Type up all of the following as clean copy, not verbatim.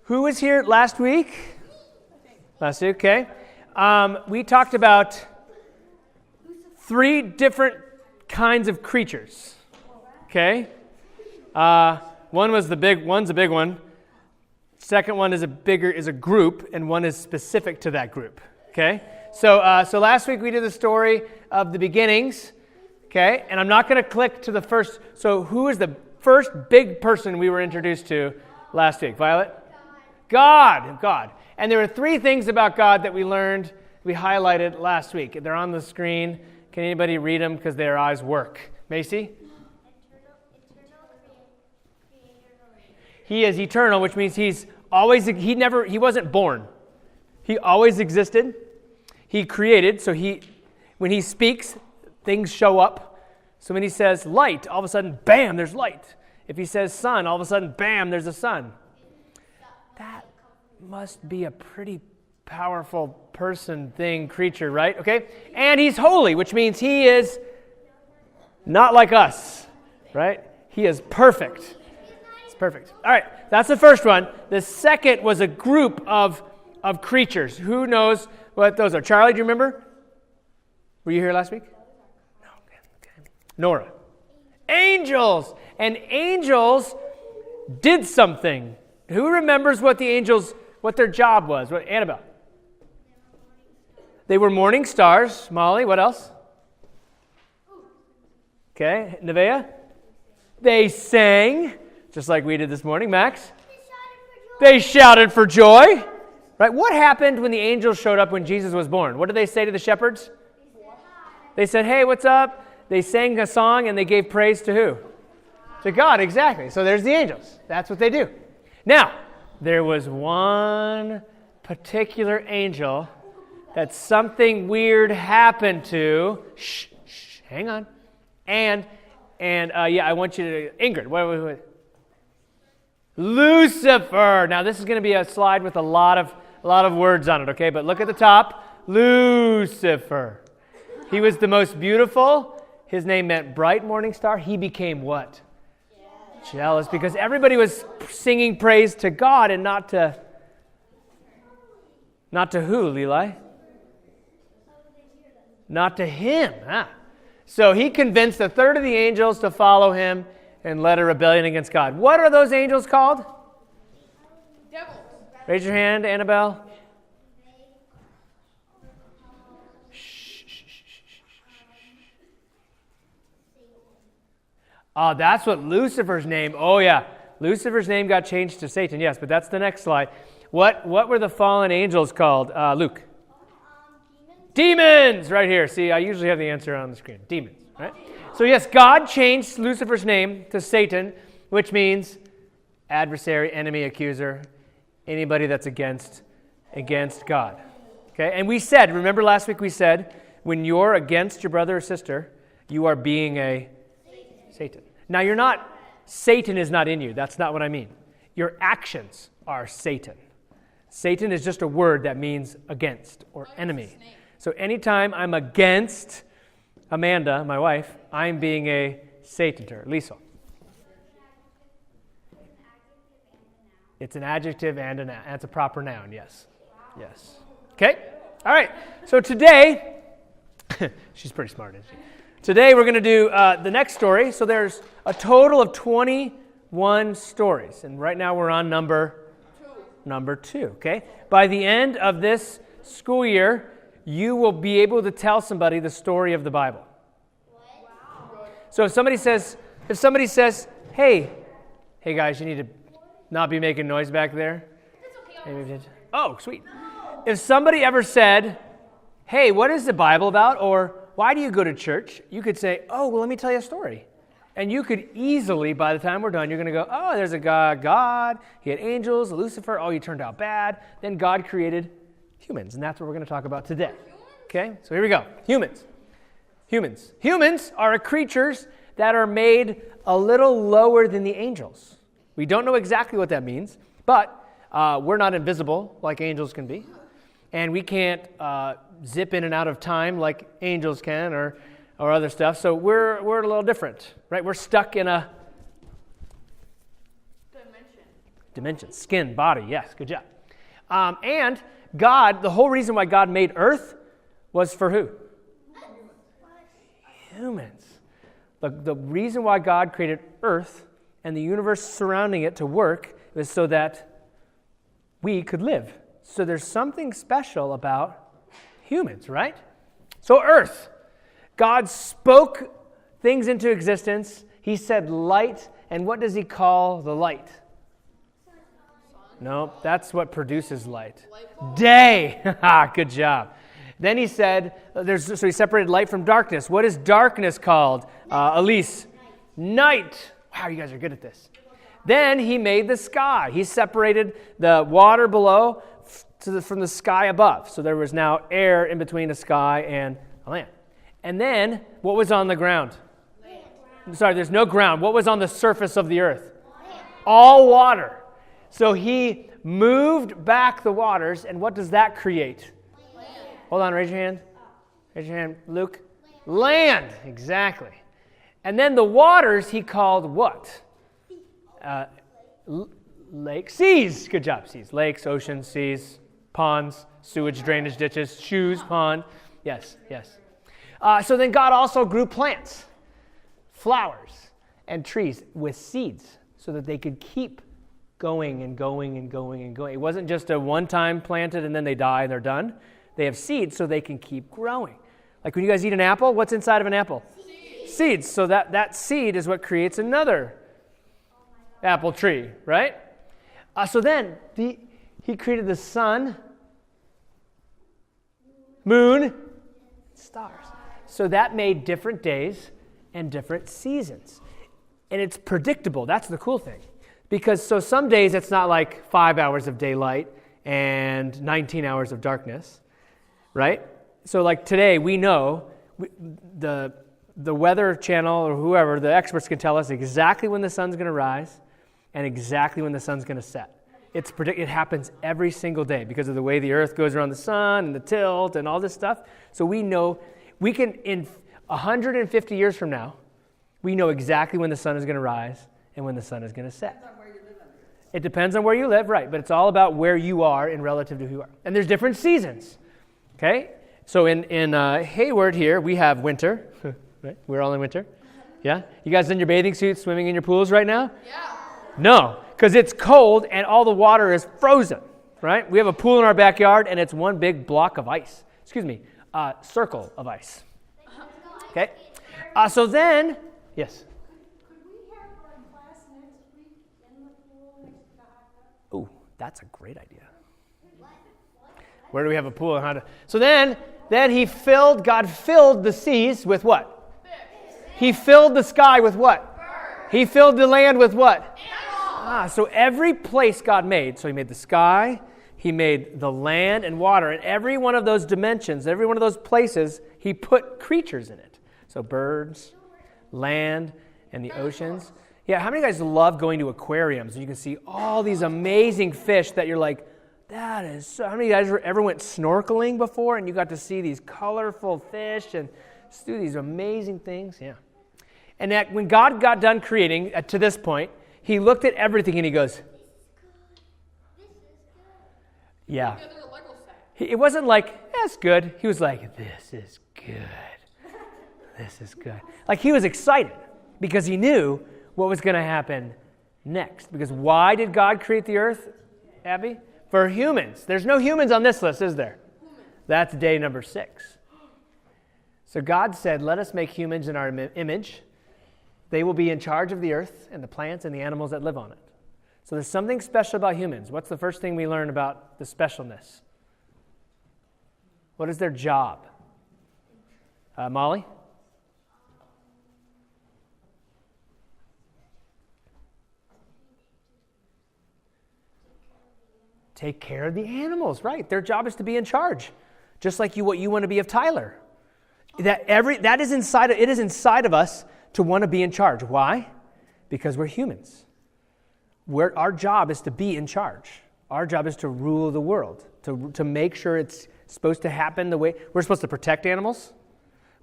Who was here last week? Last week, okay. We talked about 3 different kinds of creatures. Okay. One's a big one. Second one is a group, and one is specific to that group. Okay. So last week we did the story of the beginnings. Okay, and I'm not going to click to the first. So who is the first big person we were introduced to last week? Violet? God. And there were 3 things about God that we highlighted last week. They're on the screen. Can anybody read them because their eyes work? Macy? He is eternal, which means he wasn't born. He always existed. He created, so when he speaks, things show up. So when he says light, all of a sudden, bam, there's light. If he says sun, all of a sudden, bam, there's a sun. That must be a pretty powerful creature, right? Okay? And he's holy, which means he is not like us, right? He is perfect. It's perfect. All right, that's the first one. The second was a group of creatures. Who knows what those are? Charlie, do you remember? Were you here last week? No. Okay. Nora. Angels. And angels did something. Who remembers what their job was? Annabelle? They were morning stars. Molly, what else? Okay, Nevaeh? They sang, just like we did this morning. Max? They shouted for joy. Right? What happened when the angels showed up when Jesus was born? What did they say to the shepherds? They said, hey, what's up? They sang a song and they gave praise to who? To God, exactly. So there's the angels. That's what they do. Now, there was one particular angel that something weird happened to. Shh, hang on. And I want you to, Ingrid, what? Lucifer. Now, this is going to be a slide with a lot of words on it, okay? But look at the top. Lucifer. He was the most beautiful. His name meant bright morning star. He became what? Jealous, because everybody was singing praise to God and not to who, Levi? Not to him. So he convinced a third of the angels to follow him and led a rebellion against God. What are those angels called? Devils. Raise your hand, Annabelle. Oh, that's what Lucifer's name. Oh, yeah. Lucifer's name got changed to Satan. Yes, but that's the next slide. What were the fallen angels called? Luke. Demons. Right here. See, I usually have the answer on the screen. Demons, right? So, yes, God changed Lucifer's name to Satan, which means adversary, enemy, accuser, anybody that's against God. Okay? And we said, remember last week we said, when you're against your brother or sister, you are being a Satan. Now, Satan is not in you. That's not what I mean. Your actions are Satan. Satan is just a word that means against or enemy. So anytime I'm against Amanda, my wife, I'm being a Satan to her. Lisa. It's an adjective and a noun. That's a proper noun, yes. Yes. Okay? All right. So today, she's pretty smart, isn't she? Today we're going to do the next story. So there's a total of 21 stories. And right now we're on number 2. Okay? By the end of this school year, you will be able to tell somebody the story of the Bible. Wow. So if somebody says, hey guys, you need to not be making noise back there. Okay, oh, sweet. If somebody ever said, hey, what is the Bible about? Or why do you go to church? You could say, oh, well, let me tell you a story. And you could easily, by the time we're done, you're going to go, oh, there's a God. He had angels, Lucifer. Oh, he turned out bad. Then God created humans. And that's what we're going to talk about today. Okay? So here we go. Humans. Humans are creatures that are made a little lower than the angels. We don't know exactly what that means, but we're not invisible like angels can be. And we can't zip in and out of time like angels can or other stuff. So we're a little different, right? We're stuck in a Dimensions. Skin, body. Yes, good job. And God, the whole reason why God made earth was for who? Humans. The reason why God created earth and the universe surrounding it to work was so that we could live. So there's something special about humans, right? So earth. God spoke things into existence. He said light, and what does he call the light? No, that's what produces light. Day. Good job. Then he said, so he separated light from darkness. What is darkness called? Elise? Night. Wow, you guys are good at this. Then he made the sky. He separated the water below from the sky above. So there was now air in between the sky and the land. And then, what was on the ground? Land. Sorry, there's no ground. What was on the surface of the earth? Land. All water. So he moved back the waters, and what does that create? Land. Hold on, raise your hand. Raise your hand, Luke. Land. Exactly. And then the waters he called what? Lakes. Seas. Good job, seas. Lakes, oceans, seas, ponds, sewage, drainage ditches, shoes, pond. Yes, yes. So then God also grew plants, flowers, and trees with seeds so that they could keep going and going and going and going. It wasn't just a one-time planted and then they die and they're done. They have seeds so they can keep growing. Like when you guys eat an apple, what's inside of an apple? Seeds. So that seed is what creates another apple tree, right? So then he created the sun, moon, stars. So that made different days and different seasons. And it's predictable. That's the cool thing. Because so some days it's not like 5 hours of daylight and 19 hours of darkness, right? So like today we know the Weather Channel or whoever, the experts can tell us exactly when the sun's going to rise and exactly when the sun's going to set. It happens every single day because of the way the earth goes around the sun and the tilt and all this stuff. So we know, we can, in 150 years from now, we know exactly when the sun is going to rise and when the sun is going to set. It depends on where you live, right, but it's all about where you are in relative to who you are. And there's different seasons, okay? So in Hayward here, we have winter, right? We're all in winter, yeah? You guys in your bathing suits, swimming in your pools right now? Yeah. No, because it's cold and all the water is frozen, right? We have a pool in our backyard and it's one big block of ice. Circle of ice. Okay? So then, yes? Could we have our class next week in the pool next to the hot tub? Ooh, that's a great idea. Where do we have a pool and how to? So then God filled the seas with what? He filled the sky with what? He filled the land with what? So every place God made, so he made the sky, he made the land and water, and every one of those dimensions, every one of those places, he put creatures in it. So birds, land, and the oceans. Yeah, how many of you guys love going to aquariums and you can see all these amazing fish that you're like, that is so... How many of you guys ever went snorkeling before and you got to see these colorful fish and do these amazing things? Yeah. And that when God got done creating, to this point, he looked at everything and he goes, yeah. It wasn't like, that's good. He was like, this is good. This is good. Like he was excited because he knew what was going to happen next. Because why did God create the earth, Abby? For humans. There's no humans on this list, is there? That's day number 6. So God said, let us make humans in our image. They will be in charge of the earth and the plants and the animals that live on it. So there's something special about humans. What's the first thing we learn about the specialness? What is their job? Molly? Take care of the animals, right? Their job is to be in charge, just like what you want to be of Tyler. It is inside of us to want to be in charge. Why? Because we're humans. Our job is to be in charge. Our job is to rule the world, to make sure it's supposed to happen the way we're supposed to protect animals.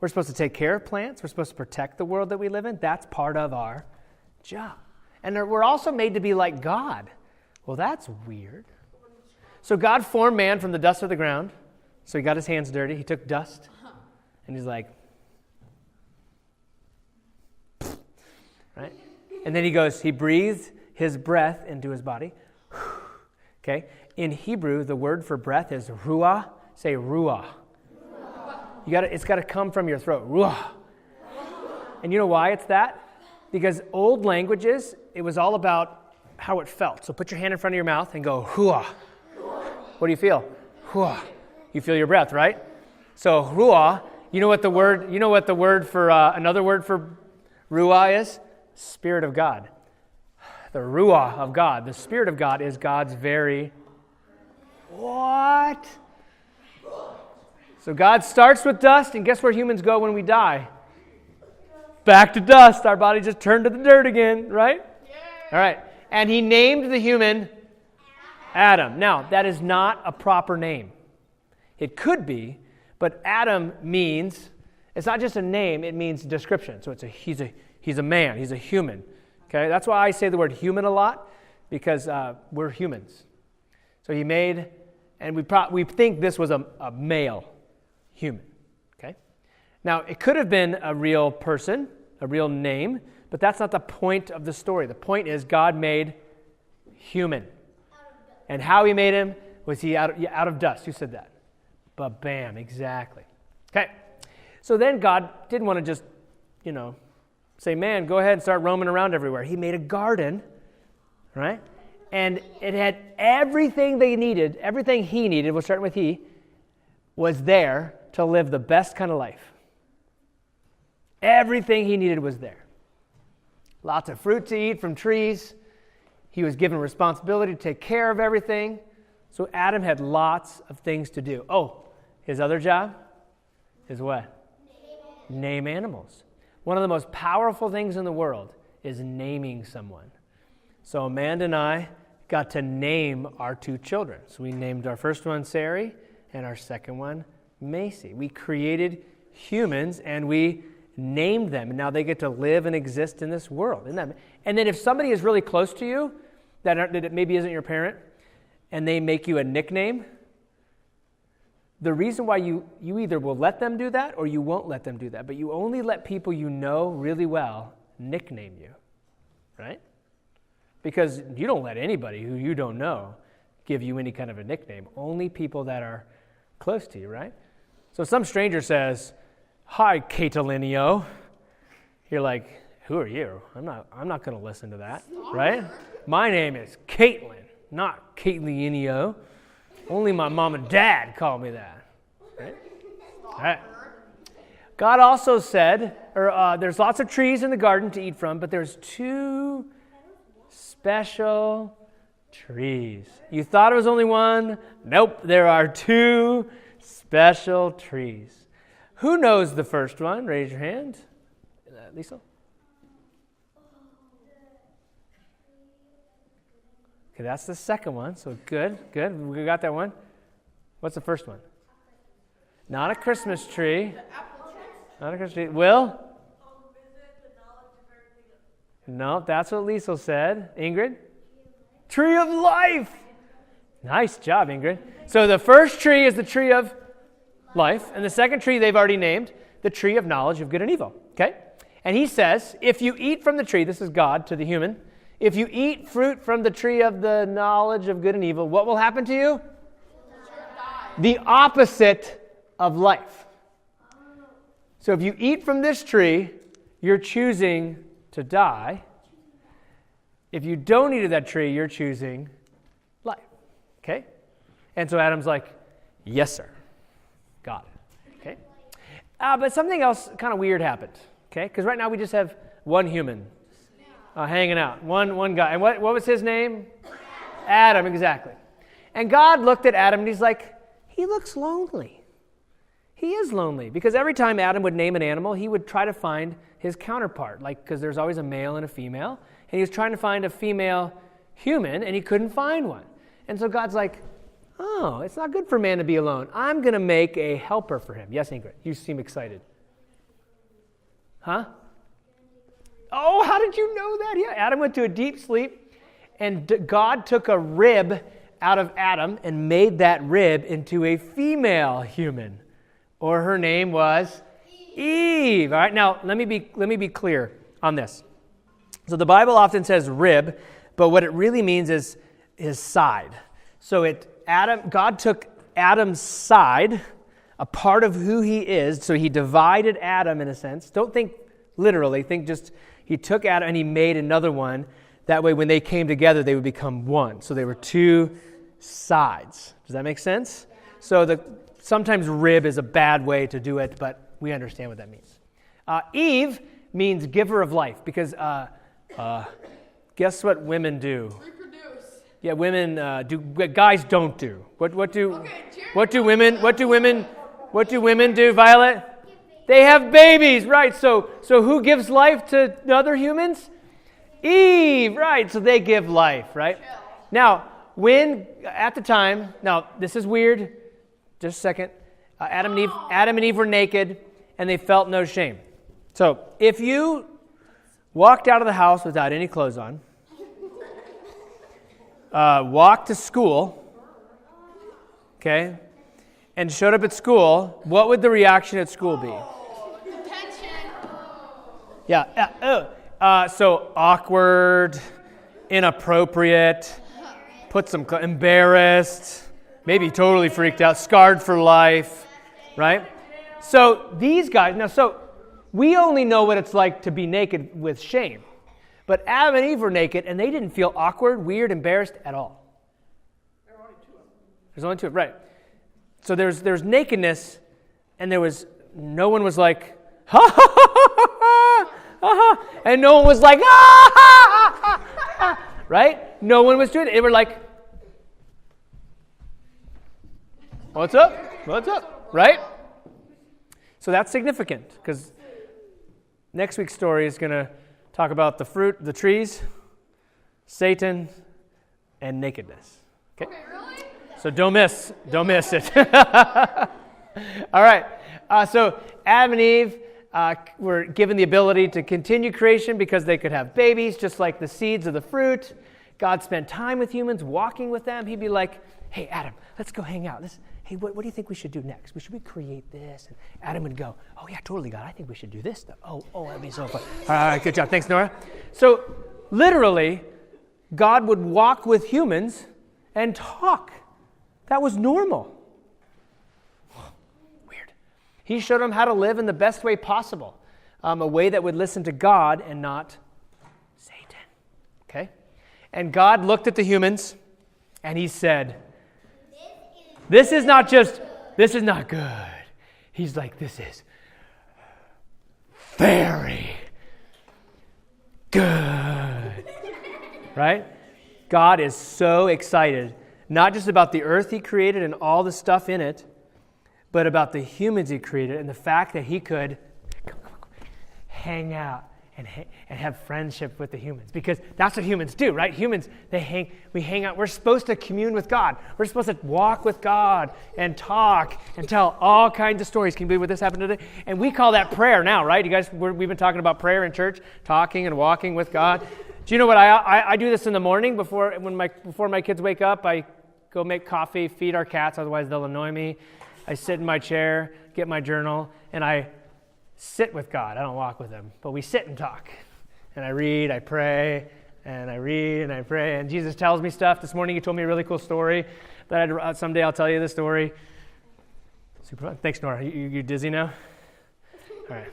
We're supposed to take care of plants. We're supposed to protect the world that we live in. That's part of our job. And we're also made to be like God. Well, that's weird. So God formed man from the dust of the ground. So he got his hands dirty. He took dust. And he's like, right? And then he breathed his breath into his body. Okay? In Hebrew, the word for breath is ruah. Say ruah. It's got to come from your throat. Ruah. And you know why it's that? Because old languages, it was all about how it felt. So put your hand in front of your mouth and go ruah. What do you feel? Ruah. You feel your breath, right? So ruah, you know what the word for another word for ruah is? Spirit of God. The ruah of God, the Spirit of God is God's very what? So God starts with dust, and guess where humans go when we die? Back to dust. Our body just turned to the dirt again, right? Yeah. All right. And he named the human Adam. Now, that is not a proper name. It could be, but Adam means, it's not just a name, it means description. So he's a man, he's a human. Okay? That's why I say the word human a lot, because we're humans. So he made, and we think this was a male human. Okay? Now, it could have been a real person, a real name, but that's not the point of the story. The point is God made human. And how he made him was he out of dust. Who said that? But bam, exactly. Okay. So then God didn't want to just, say, man, go ahead and start roaming around everywhere. He made a garden, right? And it had everything they needed, everything he needed, we'll start with he, was there to live the best kind of life. Everything he needed was there. Lots of fruit to eat from trees. He was given responsibility to take care of everything. So Adam had lots of things to do. Oh, his other job is what? Name animals. One of the most powerful things in the world is naming someone. So Amanda and I got to name our two children. So we named our first one Sari and our second one Macy. We created humans and we named them, and now they get to live and exist in this world. Isn't that? And then if somebody is really close to you, that maybe isn't your parent, and they make you a nickname, the reason why you either will let them do that or you won't let them do that, but you only let people you know really well nickname you, right? Because you don't let anybody who you don't know give you any kind of a nickname. Only people that are close to you, right? So some stranger says, "Hi, Catalinio." You're like, "Who are you? I'm not going to listen to that," right? My name is Caitlin, not Catalinio. Only my mom and dad call me that. Right? All right. God also said, there's lots of trees in the garden to eat from, but there's two special trees. You thought it was only one? Nope, there are two special trees. Who knows the first one? Raise your hand. Lisa? Okay, that's the second one. So good. We got that one. What's the first one? Not a Christmas tree. Not a Christmas tree. Will? No, that's what Lisa said. Ingrid? Tree of life. Nice job, Ingrid. So the first tree is the tree of life, and the second tree they've already named, the tree of knowledge of good and evil. Okay? And he says, if you eat from the tree, this is God to the human, if you eat fruit from the tree of the knowledge of good and evil, what will happen to you? The opposite of life. So if you eat from this tree, you're choosing to die. If you don't eat of that tree, you're choosing life. Okay? And so Adam's like, yes, sir. Got it. Okay? But something else kind of weird happened. Okay? Because right now we just have one human hanging out. One guy. And what was his name? Adam, exactly. And God looked at Adam and he's like, he looks lonely. He is lonely. Because every time Adam would name an animal, he would try to find his counterpart. Because there's always a male and a female. And he was trying to find a female human and he couldn't find one. And so God's like, oh, it's not good for man to be alone. I'm going to make a helper for him. Yes, Ingrid, you seem excited. Huh? Oh, how did you know that? Yeah, Adam went to a deep sleep, And God took a rib out of Adam and made that rib into a female human. Or her name was Eve. All right, now let me be clear on this. So the Bible often says rib, but what it really means is his side. So God took Adam's side, a part of who he is, so he divided Adam in a sense. Don't think literally, think just he took Adam and he made another one. That way when they came together, they would become one. So they were two sides. Does that make sense? So sometimes rib is a bad way to do it, but we understand what that means. Eve means giver of life because guess what women do? Reproduce. Yeah, women do. Guys don't do. What do women do? Violet? They have babies, right? So who gives life to other humans? Eve, right? So they give life, right? Now, at the time, now this is weird. Just a second. Adam and Eve were naked, and they felt no shame. So if you walked out of the house without any clothes on, walked to school, okay, and showed up at school, what would the reaction at school be? Attention. Yeah. So awkward, inappropriate, embarrassed, maybe totally freaked out, scarred for life, right? So these guys, we only know what it's like to be naked with shame. But Adam and Eve were naked, and they didn't feel awkward, weird, embarrassed at all. There's only two of them, right. So there's nakedness, and no one was like, ha ha ha ha ha ha, and no one was like, ha ha ha ha, right? No one was doing it. They were like, what's up? What's up? Right? So that's significant, because next week's story is going to talk about the fruit, the trees, Satan, and nakedness. Okay? Really? So don't miss it. All right. So Adam and Eve were given the ability to continue creation because they could have babies, just like the seeds of the fruit. God spent time with humans, walking with them. He'd be like, hey, Adam, let's go hang out. Hey, what do you think we should do next? Should we create this? And Adam would go, oh, yeah, totally, God. I think we should do this stuff. Oh, that'd be so fun. All right, good job. Thanks, Nora. So literally, God would walk with humans and talk. That was normal. Weird. He showed them how to live in the best way possible, a way that would listen to God and not Satan. Okay? And God looked at the humans, and he said, this is not good. He's like, this is very good. Right? God is so excited, not just about the earth he created and all the stuff in it, but about the humans he created and the fact that he could hang out and have friendship with the humans, because that's what humans do, right? Humans, we hang out. We're supposed to commune with God. We're supposed to walk with God and talk and tell all kinds of stories. Can you believe what this happened today? And we call that prayer now, right? You guys, we've been talking about prayer in church, talking and walking with God. Do you know what I do this in the morning before my kids wake up? I go make coffee, feed our cats, otherwise they'll annoy me. I sit in my chair, get my journal, and I sit with God. I don't walk with him, but we sit and talk. And I read, I pray, and I read, and I pray. And Jesus tells me stuff. This morning he told me a really cool story that someday I'll tell you the story. Super fun. Thanks, Nora. You dizzy now? All right.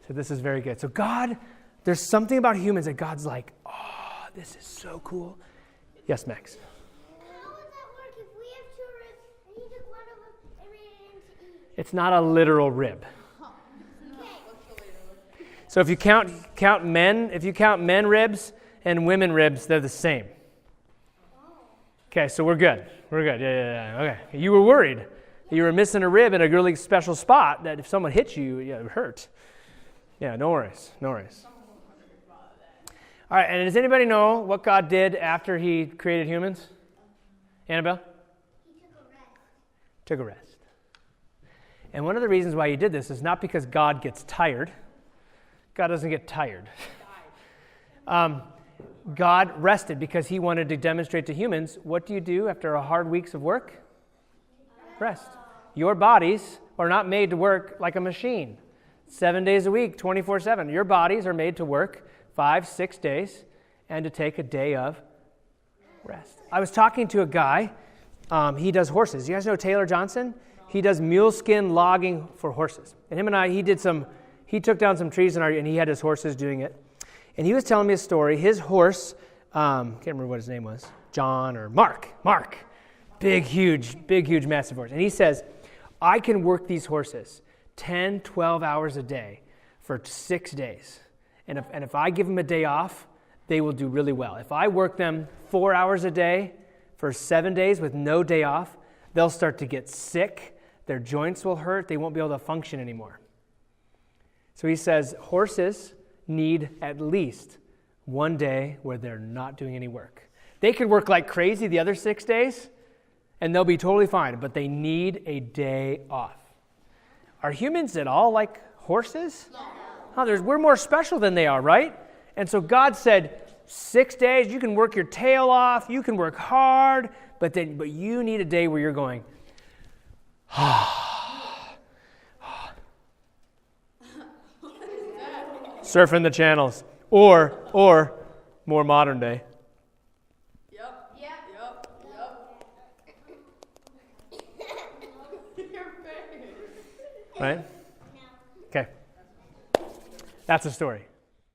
So this is very good. So God, there's something about humans that God's like, oh, this is so cool. Yes, Max? How would that work if we have two ribs and you took one of them and made it into Eve? It's not a literal rib. So if you count men ribs and women ribs, they're the same. Okay, so we're good. Yeah. Okay. You were worried. You were missing a rib in a really special spot that if someone hit you, it would hurt. Yeah, no worries. All right, and does anybody know what God did after he created humans? Annabelle? He Took a rest. And one of the reasons why he did this is not because God gets tired. God doesn't get tired. God rested because he wanted to demonstrate to humans, what do you do after a hard weeks of work? Rest. Your bodies are not made to work like a machine. 7 days a week, 24/7. Your bodies are made to work 5-6 days and to take a day of rest. I was talking to a guy, he does horses. You guys know Taylor Johnson? He does muleskin logging for horses. And him and I, he took down some trees and he had his horses doing it. And he was telling me a story. His horse, can't remember what his name was, John or Mark. Big, huge, massive horse. And he says, I can work these horses 10, 12 hours a day for 6 days. And if I give them a day off, they will do really well. If I work them 4 hours a day for 7 days with no day off, they'll start to get sick. Their joints will hurt. They won't be able to function anymore. So he says horses need at least 1 day where they're not doing any work. They could work like crazy the other 6 days, and they'll be totally fine, but they need a day off. Are humans at all like horses? No. Oh, we're more special than they are, right? And so God said, 6 days, you can work your tail off, you can work hard, but you need a day where you're going, surfing the channels, or more modern day. Yep. Your face. Right? Okay. That's a story.